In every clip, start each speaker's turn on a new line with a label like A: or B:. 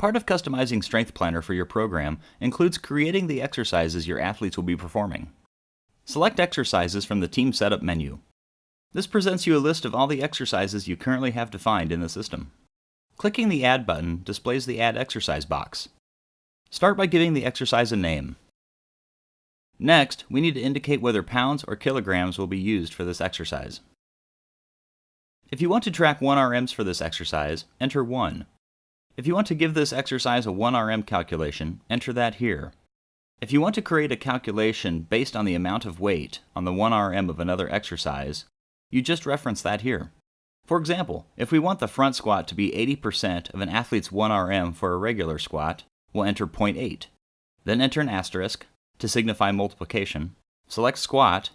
A: Part of customizing Strength Planner for your program includes creating the exercises your athletes will be performing. Select Exercises from the Team Setup menu. This presents you a list of all the exercises you currently have defined in the system. Clicking the Add button displays the Add Exercise box. Start by giving the exercise a name. Next, we need to indicate whether pounds or kilograms will be used for this exercise. If you want to track 1RMs for this exercise, enter 1. If you want to give this exercise a 1RM calculation, enter that here. If you want to create a calculation based on the amount of weight on the 1RM of another exercise, you just reference that here. For example, if we want the front squat to be 80% of an athlete's 1RM for a regular squat, we'll enter 0.8. Then enter an asterisk to signify multiplication, select squat,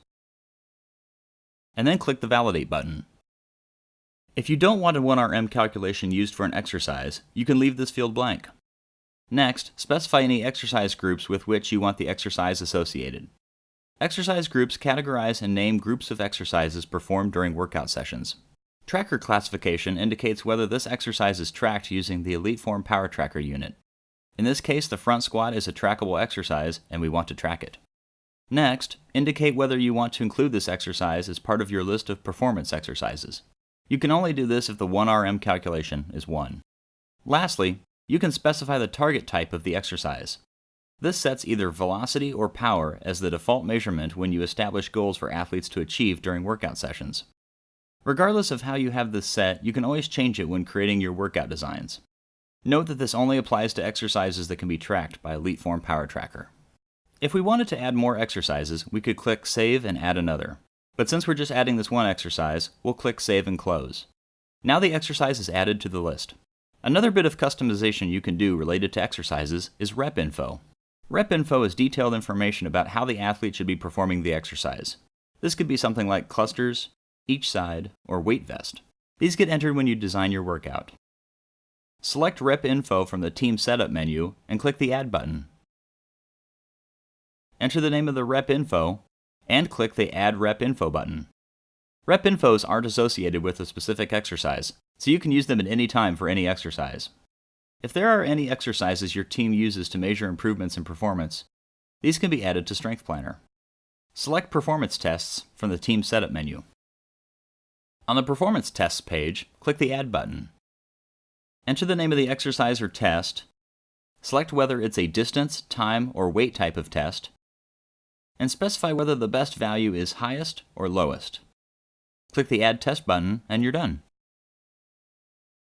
A: and then click the Validate button. If you don't want a 1RM calculation used for an exercise, you can leave this field blank. Next, specify any exercise groups with which you want the exercise associated. Exercise groups categorize and name groups of exercises performed during workout sessions. Tracker classification indicates whether this exercise is tracked using the EliteForm Power Tracker unit. In this case, the front squat is a trackable exercise and we want to track it. Next, indicate whether you want to include this exercise as part of your list of performance exercises. You can only do this if the 1RM calculation is 1. Lastly, you can specify the target type of the exercise. This sets either velocity or power as the default measurement when you establish goals for athletes to achieve during workout sessions. Regardless of how you have this set, you can always change it when creating your workout designs. Note that this only applies to exercises that can be tracked by EliteForm Power Tracker. If we wanted to add more exercises, we could click Save and add another. But since we're just adding this one exercise, we'll click Save and Close. Now the exercise is added to the list. Another bit of customization you can do related to exercises is Rep Info. Rep Info is detailed information about how the athlete should be performing the exercise. This could be something like clusters, each side, or weight vest. These get entered when you design your workout. Select Rep Info from the Team Setup menu and click the Add button. Enter the name of the Rep Info and click the Add Rep Info button. Rep Infos aren't associated with a specific exercise, so you can use them at any time for any exercise. If there are any exercises your team uses to measure improvements in performance, these can be added to Strength Planner. Select Performance Tests from the Team Setup menu. On the Performance Tests page, click the Add button. Enter the name of the exercise or test, select whether it's a distance, time, or weight type of test, and specify whether the best value is highest or lowest. Click the Add Test button and you're done.